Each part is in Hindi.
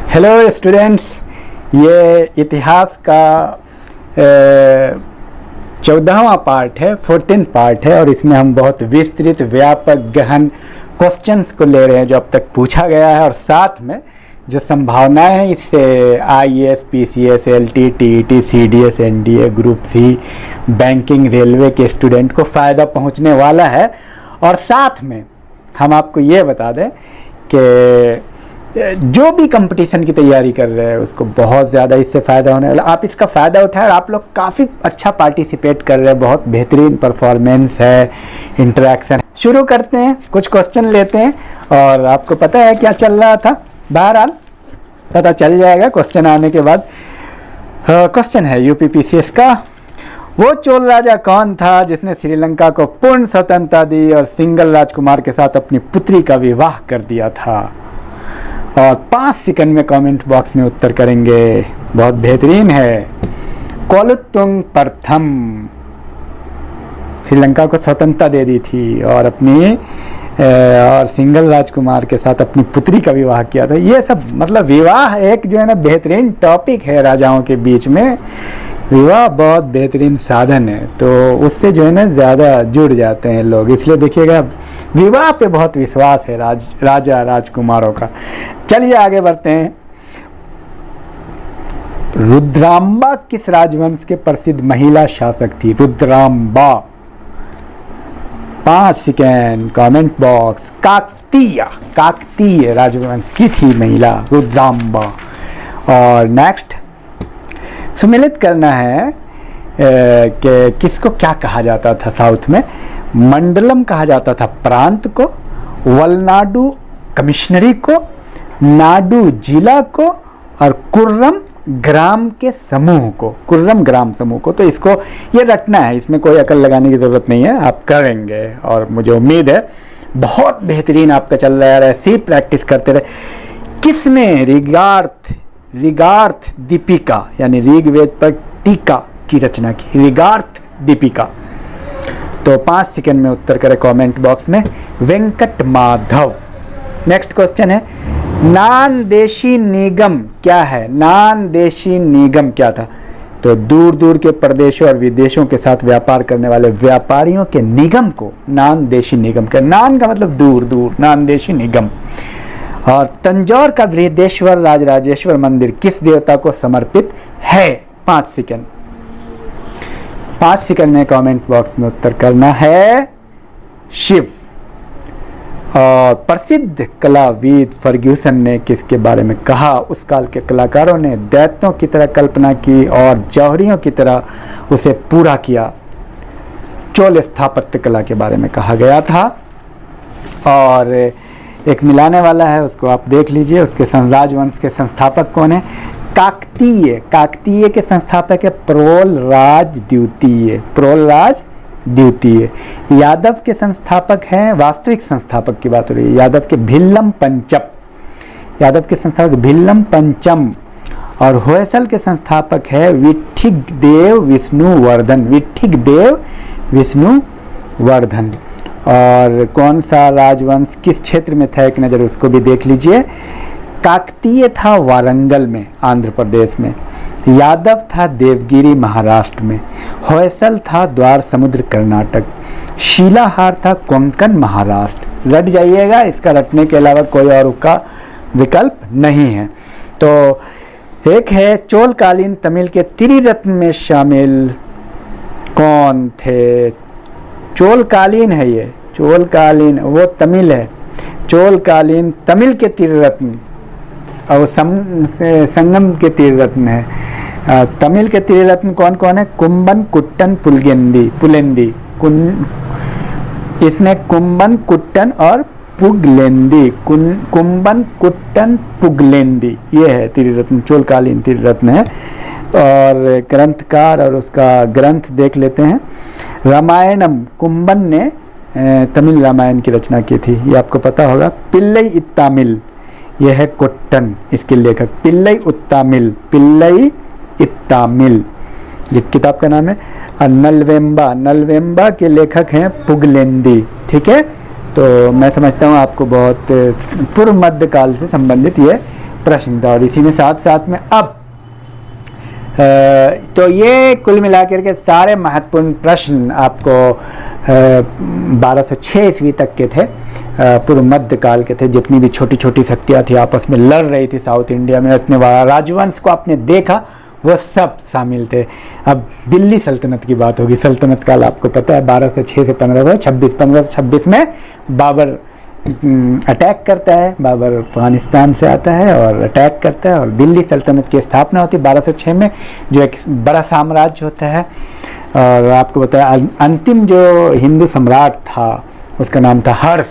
हेलो स्टूडेंट्स, ये इतिहास का 14वां पार्ट है, 14th पार्ट है और इसमें हम बहुत विस्तृत, व्यापक, गहन क्वेश्चंस को ले रहे हैं जो अब तक पूछा गया है और साथ में जो संभावनाएं हैं इससे IAS, PCS, LT, TET, CDS, NDA, group C, banking, railway के स्टूडेंट को फ़ायदा पहुंचने वाला है। और साथ में हम आपको ये बता दें कि जो भी कंपटीशन की तैयारी कर रहे हैं उसको बहुत ज़्यादा इससे फ़ायदा होने वाला। आप इसका फ़ायदा उठाएं और आप लोग काफ़ी अच्छा पार्टिसिपेट कर रहे हैं, बहुत बेहतरीन परफॉर्मेंस है, इंटरेक्शन। शुरू करते हैं, कुछ क्वेश्चन लेते हैं और आपको पता है क्या चल रहा था, बहरहाल पता चल जाएगा क्वेश्चन आने के बाद। क्वेश्चन है UPPCS का, वो चोल राजा कौन था जिसने श्रीलंका को पूर्ण स्वतंत्रता दी और सिंगल राजकुमार के साथ अपनी पुत्री का विवाह कर दिया था? और 5 सेकंड में कमेंट बॉक्स में उत्तर करेंगे। बहुत बेहतरीन है। कोलुत्तुंग प्रथम श्रीलंका को स्वतंत्रता दे दी थी और अपनी और सिंगल राजकुमार के साथ अपनी पुत्री का विवाह किया था। ये सब मतलब विवाह एक जो है ना बेहतरीन टॉपिक है राजाओं के बीच में। विवाह बहुत बेहतरीन साधन है, तो उससे जो है ना ज़्यादा जुड़ जाते हैं लोग, इसलिए देखिएगा विवाह पे बहुत विश्वास है राजा राजकुमारों का। चलिए आगे बढ़ते हैं। रुद्रांबा किस राजवंश के प्रसिद्ध महिला शासक थी? रुद्रांबा, 5 सेकेंड कमेंट बॉक्स। काकतीय राजवंश की थी महिला रुद्रांबा। और नेक्स्ट सुमेलित करना है कि किसको क्या कहा जाता था साउथ में। मंडलम कहा जाता था प्रांत को, वलनाडु कमिश्नरी को, नाडु जिला को और कुर्रम ग्राम के समूह को, कुर्रम ग्राम समूह को। तो इसको ये रटना है, इसमें कोई अकल लगाने की ज़रूरत नहीं है, आप करेंगे और मुझे उम्मीद है बहुत बेहतरीन आपका चल रहा है। ऐसे ही प्रैक्टिस करते रहे। किसने ऋगार्थ दीपिका यानी ऋग्वेद पर टीका की रचना की? ऋगार्थ दीपिका। तो 5 सेकंड में उत्तर करें कमेंट बॉक्स में। वेंकट माधव। नेक्स्ट क्वेश्चन है, नानदेशी निगम क्या है? नानदेशी निगम क्या था? तो दूर दूर के प्रदेशों और विदेशों के साथ व्यापार करने वाले व्यापारियों के निगम को नानदेशी निगम का, नान का मतलब दूर दूर, नानदेशी निगम। और तंजौर का बृहदेश्वर राजराजेश्वर मंदिर किस देवता को समर्पित है? 5 सेकंड। 5 सेकंड में कमेंट बॉक्स में उत्तर करना है। शिव। और प्रसिद्ध कलाविद फर्ग्यूसन ने किसके बारे में कहा? उस काल के कलाकारों ने दैत्यों की तरह कल्पना की और जौहरियों की तरह उसे पूरा किया। चोल स्थापत्य कला के बारे में कहा गया था। और एक मिलाने वाला है, उसको आप देख लीजिए। उसके राजवंश के संस्थापक कौन है? काकतीय के संस्थापक है प्रोलराज द्वितीय। यादव के संस्थापक हैं, वास्तविक संस्थापक की बात हो रही है, यादव के भिल्लम पंचम। और होयसल के संस्थापक है विठ्ठिकदेव विष्णुवर्धन। और कौन सा राजवंश किस क्षेत्र में था, एक नज़र उसको भी देख लीजिए। काकतीय था वारंगल में, आंध्र प्रदेश में। यादव था देवगिरी, महाराष्ट्र में। होयसल था द्वार समुद्र, कर्नाटक। शिलाहार था कोंकण, महाराष्ट्र। रट जाइएगा, इसका रटने के अलावा कोई और का विकल्प नहीं है। तो एक है चोलकालीन तमिल के त्रिरत्न में शामिल कौन थे? चोलकालीन है ये, चोलकालीन वो तमिल है। चोलकालीन तमिल के त्रिरत्न और संगम के त्रिरत्न है। तमिल के त्रिरत्न कौन कौन है? कुंबन, कुट्टन, पुलेंदी। इसमें कुंबन, कुट्टन और पुगलेंदी। कुंबन, कुट्टन, पुगलेंदी, ये है त्रिरत्न, चोलकालीन त्रिरत्न है। और ग्रंथकार और उसका ग्रंथ देख लेते हैं। रामायणम, कुंबन ने तमिल रामायण की रचना की थी, ये आपको पता होगा। पिल्लई इत्तामिल, यह है कुट्टन, इसके लेखक पिल्लई इत्तामिल, ये किताब का नाम है। और नलवेम्बा के लेखक हैं पुगलेंदी। ठीक है, तो मैं समझता हूँ आपको बहुत पूर्व मध्य काल से संबंधित ये प्रश्न था। और इसी में साथ साथ में अब तो ये कुल मिलाकर के सारे महत्वपूर्ण प्रश्न आपको 1206 ईस्वी तक के थे, पूर्व मध्यकाल के थे। जितनी भी छोटी छोटी शक्तियाँ थी आपस में लड़ रही थी साउथ इंडिया में, इतने बड़ा राजवंश को आपने देखा, वो सब शामिल थे। अब दिल्ली सल्तनत की बात होगी। सल्तनत काल आपको पता है 1206 से 1526। 1526 में बाबर अटैक करता है, बाबर अफगानिस्तान से आता है और अटैक करता है और दिल्ली सल्तनत की स्थापना होती है 1206 में, जो एक बड़ा साम्राज्य होता है। और आपको बताया अंतिम जो हिंदू सम्राट था उसका नाम था हर्ष।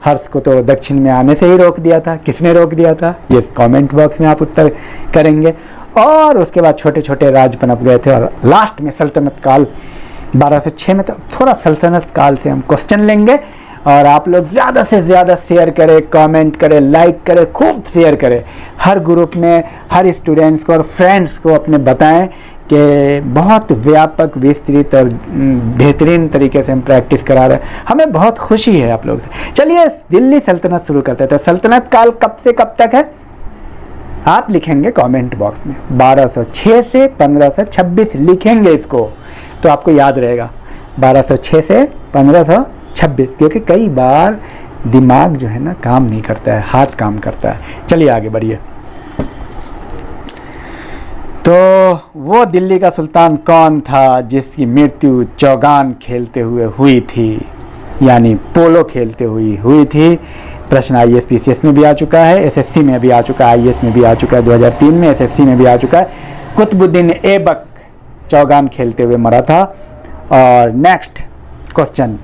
हर्ष को तो दक्षिण में आने से ही रोक दिया था। किसने रोक दिया था, ये कमेंट बॉक्स में आप उत्तर करेंगे। और उसके बाद छोटे छोटे राज्य पनप गए थे और लास्ट में सल्तनत काल 1206 में। तो थोड़ा सल्तनत काल से हम क्वेश्चन लेंगे और आप लोग ज़्यादा से ज़्यादा शेयर करें, कमेंट करें, लाइक करें, खूब शेयर करें हर ग्रुप में, हर स्टूडेंट्स को और फ्रेंड्स को अपने बताएं कि बहुत व्यापक, विस्तृत और बेहतरीन तरीके से हम प्रैक्टिस करा रहे हैं। हमें बहुत खुशी है आप लोग से। चलिए दिल्ली सल्तनत शुरू करते हैं। तो सल्तनत काल कब से कब तक है आप लिखेंगे कमेंट बॉक्स में। 1206 से 1526 लिखेंगे इसको तो आपको याद रहेगा। 1206 से 1526, क्योंकि कई बार दिमाग जो है ना काम नहीं करता है, हाथ काम करता है। चलिए आगे बढ़िए। तो वो दिल्ली का सुल्तान कौन था जिसकी मृत्यु चौगान खेलते हुए हुई थी, यानी पोलो खेलते हुई थी। प्रश्न IAS PCS में भी आ चुका है, SSC में भी आ चुका है, IAS में भी आ चुका है 2003 में, SSC में भी आ चुका है। कुतुबुद्दीन ऐबक चौगान खेलते हुए मरा था। और नेक्स्ट क्वेश्चन,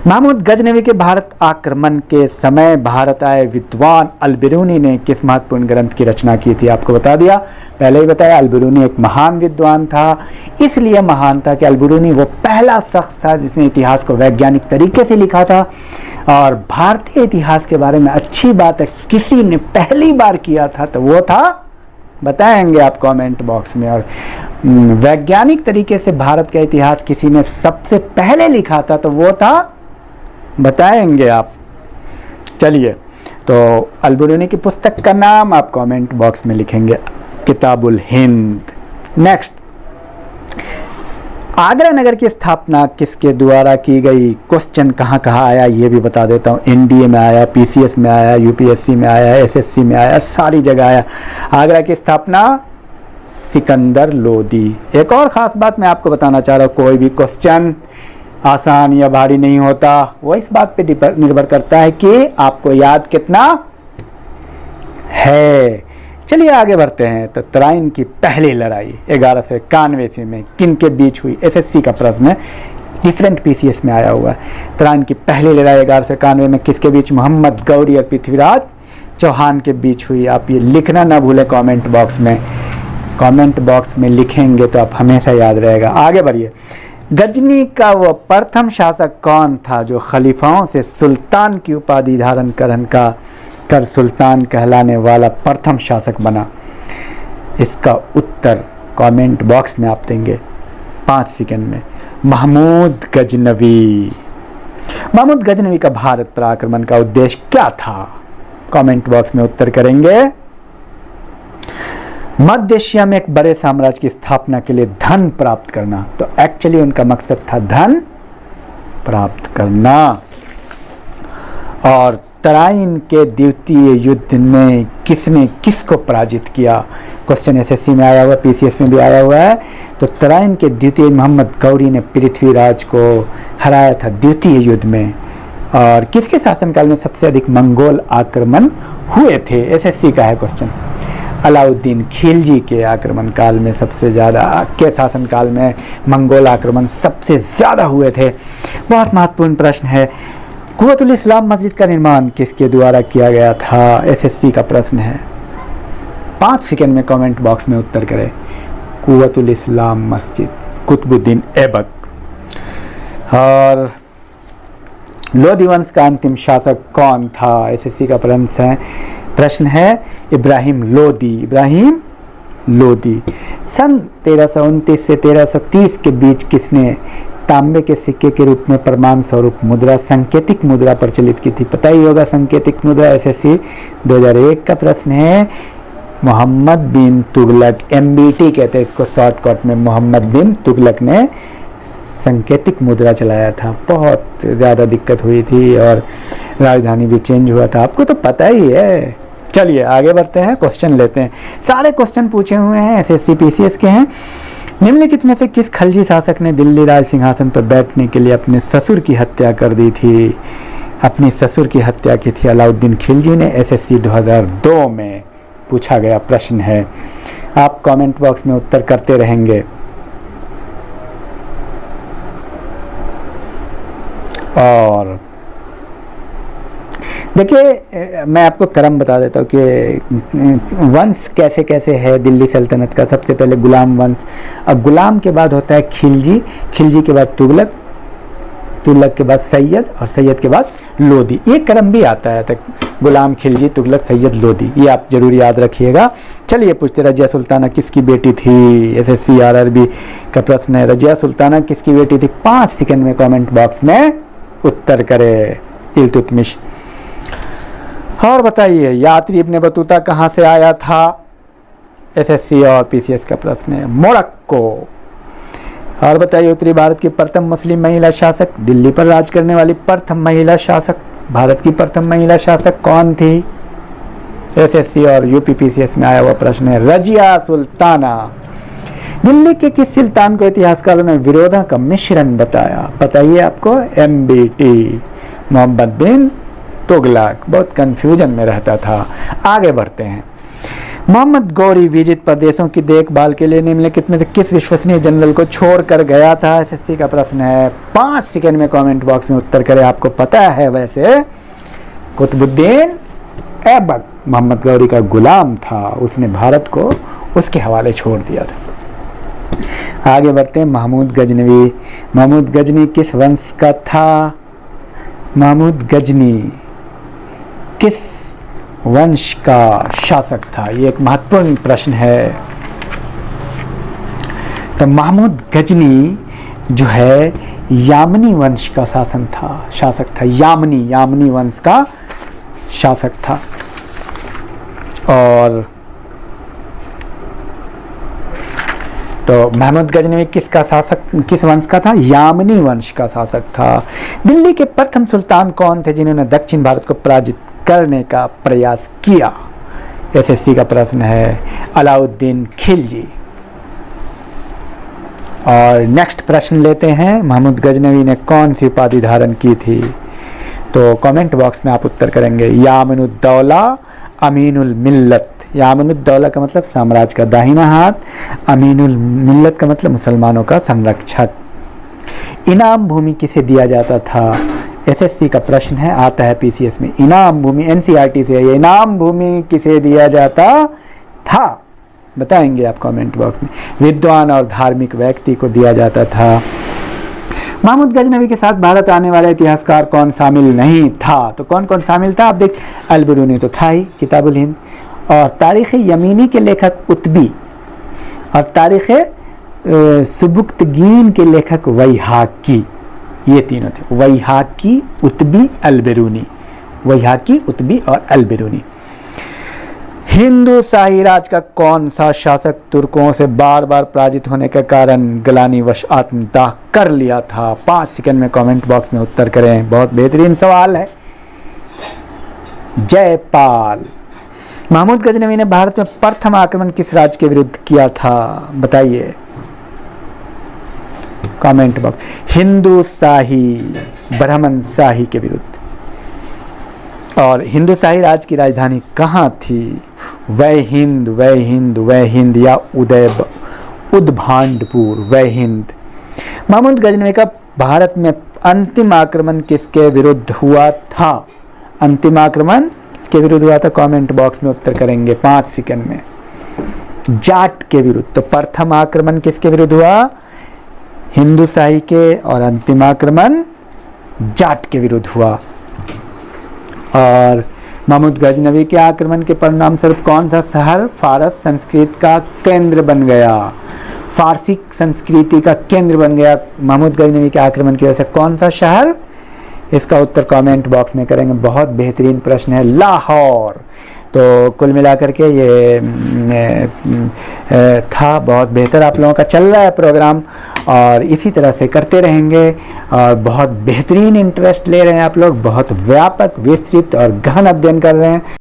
महमूद गजनवी के भारत आक्रमण के समय भारत आए विद्वान अल-बिरूनी ने किस महत्वपूर्ण ग्रंथ की रचना की थी। आपको बता दिया, पहले ही बताया, अल-बिरूनी एक महान विद्वान था। इसलिए महान था कि अल-बिरूनी वो पहला शख्स था जिसने इतिहास को वैज्ञानिक तरीके से लिखा था। और भारतीय इतिहास के बारे में अच्छी बात है किसी ने पहली बार किया था तो वो था, बताएंगे आप कमेंट बॉक्स में। और वैज्ञानिक तरीके से भारत का इतिहास किसी ने सबसे पहले लिखा था तो वो था, बताएंगे आप। चलिए, तो अल-बिरूनी की पुस्तक का नाम आप कमेंट बॉक्स में लिखेंगे, किताबुल हिंद। नेक्स्ट, आगरा नगर की स्थापना किसके द्वारा की गई। क्वेश्चन कहाँ कहाँ आया ये भी बता देता हूँ। NDA में आया, PCS में आया, UPSC में आया, SSC में आया, सारी जगह आया। आगरा की स्थापना सिकंदर लोदी। एक और ख़ास बात मैं आपको बताना चाह रहा हूँ, कोई भी क्वेश्चन आसान या भारी नहीं होता, वो इस बात पे निर्भर करता है कि आपको याद कितना है। चलिए आगे बढ़ते हैं। तो तराइन की पहली लड़ाई 1191 ईस्वी में किन के बीच हुई। SSC का प्रश्न है, डिफरेंट PCS में आया हुआ है। तराइन की पहली लड़ाई 1191 में किसके बीच, मोहम्मद गौरी और पृथ्वीराज चौहान के बीच हुई। आप ये लिखना ना भूलें कमेंट बॉक्स में। कमेंट बॉक्स में लिखेंगे तो आप हमेशा याद रहेगा। आगे बढ़िए। गजनी का वो प्रथम शासक कौन था जो खलीफाओं से सुल्तान की उपाधि धारण कर सुल्तान कहलाने वाला प्रथम शासक बना। इसका उत्तर कमेंट बॉक्स में आप देंगे 5 सेकंड में। महमूद गजनवी। महमूद गजनवी का भारत पर आक्रमण का उद्देश्य क्या था, कमेंट बॉक्स में उत्तर करेंगे। मध्य एशिया में एक बड़े साम्राज्य की स्थापना के लिए धन प्राप्त करना। तो एक्चुअली उनका मकसद था धन प्राप्त करना। और तराइन के द्वितीय युद्ध में किसने किसको पराजित किया। क्वेश्चन SSC में आया हुआ, PCS में भी आया हुआ है। तो तराइन के द्वितीय मोहम्मद गौरी ने पृथ्वीराज को हराया था द्वितीय युद्ध में। और किसके शासनकाल में सबसे अधिक मंगोल आक्रमण हुए थे, SSC का है क्वेश्चन। अलाउद्दीन खिलजी के आक्रमण काल में सबसे ज़्यादा, के शासनकाल में मंगोल आक्रमण सबसे ज़्यादा हुए थे। बहुत महत्वपूर्ण प्रश्न है। कुव्वतुल इस्लाम मस्जिद का निर्माण किसके द्वारा किया गया था, SSC का प्रश्न है। 5 सेकंड में कमेंट बॉक्स में उत्तर करें। कुव्वतुल इस्लाम मस्जिद, कुतुबुद्दीन ऐबक। और लोदी वंश का अंतिम शासक कौन था, SSC का प्रश्न है इब्राहिम लोदी। इब्राहिम लोदी। सन 1329 से 1330 के बीच किसने तांबे के सिक्के के रूप में प्रमाण स्वरूप मुद्रा, संकेतिक मुद्रा प्रचलित की थी। पता ही होगा संकेतिक मुद्रा, SSC 2001 का प्रश्न है। मोहम्मद बिन तुगलक, MBT कहते हैं इसको शॉर्टकट में, मोहम्मद बिन तुगलक ने सांकेतिक मुद्रा चलाया था। बहुत ज़्यादा दिक्कत हुई थी और राजधानी भी चेंज हुआ था, आपको तो पता ही है। चलिए आगे बढ़ते हैं, क्वेश्चन लेते हैं। सारे क्वेश्चन पूछे हुए हैं, SSC PCS के हैं। निम्नलिखित में से किस खलजी शासक ने दिल्ली राज सिंहासन पर बैठने के लिए अपने ससुर की हत्या कर दी थी? अपनी ससुर की हत्या की थी अलाउद्दीन खिलजी ने। SSC 2002 में पूछा गया प्रश्न है। आप कमेंट बॉक्स में उत्तर करते रहेंगे। और देखिए मैं आपको क्रम बता देता हूँ कि वंश कैसे कैसे है दिल्ली सल्तनत का। सबसे पहले गुलाम वंश, अब गुलाम के बाद होता है खिलजी, खिलजी के बाद तुगलक, तुगलक के बाद सैयद और सैयद के बाद लोधी। ये क्रम भी आता है तक, गुलाम, खिलजी, तुगलक, सैयद, लोधी, ये आप जरूर याद रखिएगा। चलिए पूछते, रजिया सुल्ताना किसकी बेटी थी? SSC RRB का प्रश्न है, रजिया सुल्ताना किसकी बेटी थी? 5 सेकंड में कमेंट बॉक्स में उत्तर करे। इल्तुतमिश। और बताइए यात्री इब्ने बतूता कहाँ से आया था? SSC और PCS का प्रश्न है, मोरक्को। और बताइए उत्तरी भारत की प्रथम मुस्लिम महिला शासक, दिल्ली पर राज करने वाली प्रथम महिला शासक, भारत की प्रथम महिला शासक कौन थी? SSC और UP PCS में आया हुआ प्रश्न है, रजिया सुल्ताना। दिल्ली के किस सुल्तान को इतिहासकारों ने विरोधा का मिश्रण बताया? बताइए आपको, MBT, मोहम्मद बिन तुगलक। बहुत कंफ्यूजन में रहता था। आगे बढ़ते हैं। मोहम्मद गौरी विजित प्रदेशों की देखभाल के लिए निम्नलिखित में से किस विश्वसनीय जनरल को छोड़कर गया था? SSC का प्रश्न है। 5 सेकंड में कमेंट बॉक्स में उत्तर करें। आपको पता है वैसे कुतुबुद्दीन ऐबक मोहम्मद गौरी का गुलाम था, उसने भारत को उसके हवाले छोड़ दिया था। आगे बढ़ते हैं। महमूद गजनवी। महमूद गजनी किस वंश का था? महमूद गजनी किस वंश का शासक था? ये एक महत्वपूर्ण प्रश्न है। तो महमूद गजनी जो है यामनी वंश का शासक था। यामनी वंश का शासक था। और तो महमूद गजनवी किस वंश का था? यामनी वंश का शासक था। दिल्ली के प्रथम सुल्तान कौन थे जिन्होंने दक्षिण भारत को पराजित करने का प्रयास किया? SSC का प्रश्न है, अलाउद्दीन खिलजी। और नेक्स्ट प्रश्न लेते हैं, महमूद गजनवी ने कौन सी उपाधि धारण की थी? तो कमेंट बॉक्स में आप उत्तर करेंगे, यामिनुद्दौला, अमीनुल मिल्लत। यामिनुद्दौला का मतलब साम्राज्य का दाहिना हाथ, अमीनुल मिल्लत का मतलब मुसलमानों का संरक्षक। इनाम भूमि किसे दिया जाता था? SSC का प्रश्न है, आता है PCS में। इनाम भूमि NCERT से है ये। इनाम भूमि किसे दिया जाता था? बताएंगे आप कमेंट बॉक्स में। विद्वान और धार्मिक व्यक्ति को दिया जाता था। महमूद गजनवी के साथ भारत आने वाला इतिहासकार कौन शामिल नहीं था? तो कौन कौन शामिल था आप देख, अल-बिरूनी तो था ही, किताबुल हिंद, और तारीख़ यमीनी के लेखक उतबी, और तारीख़ सुबुक्तगीन के लेखक वैहाकी। ये तीनों थे, वैहाकी, उतबी, अल-बिरूनी। वैहाकी, उतबी और अल-बिरूनी। हिंदू शाही राज का कौन सा शासक तुर्कों से बार बार पराजित होने के कारण ग्लानिवश आत्मदाह कर लिया था? 5 सेकंड में कमेंट बॉक्स में उत्तर करें। बहुत बेहतरीन सवाल है। जयपाल। महमूद गजनवी ने भारत में प्रथम आक्रमण किस राज्य के विरुद्ध किया था? बताइए कमेंट बॉक्स। हिंदू शाही, ब्राह्मण शाही के विरुद्ध। और हिंदू शाही राज की राजधानी कहाँ थी? वह हिंद या उद्भांडपुर, वह हिंद। महमूद गजनवी का भारत में अंतिम आक्रमण किसके विरुद्ध हुआ था? अंतिम आक्रमण किसके विरुद्ध हुआ था? कमेंट बॉक्स में उत्तर करेंगे 5 सेकंड में। जाट के विरुद्ध। तो प्रथम आक्रमण किसके विरुद्ध हुआ? हिंदू शाही के, और अंतिम आक्रमण जाट के विरुद्ध हुआ। और महमूद गजनवी के आक्रमण के परिणाम स्वरूप कौन सा शहर फारस संस्कृति का केंद्र बन गया? फारसी संस्कृति का केंद्र बन गया महमूद गजनवी के आक्रमण की वजह से। कौन सा शहर? इसका उत्तर कमेंट बॉक्स में करेंगे। बहुत बेहतरीन प्रश्न है। लाहौर। तो कुल मिलाकर के ये था, बहुत बेहतर आप लोगों का चल रहा है प्रोग्राम और इसी तरह से करते रहेंगे और बहुत बेहतरीन इंटरेस्ट ले रहे हैं आप लोग, बहुत व्यापक, विस्तृत और गहन अध्ययन कर रहे हैं।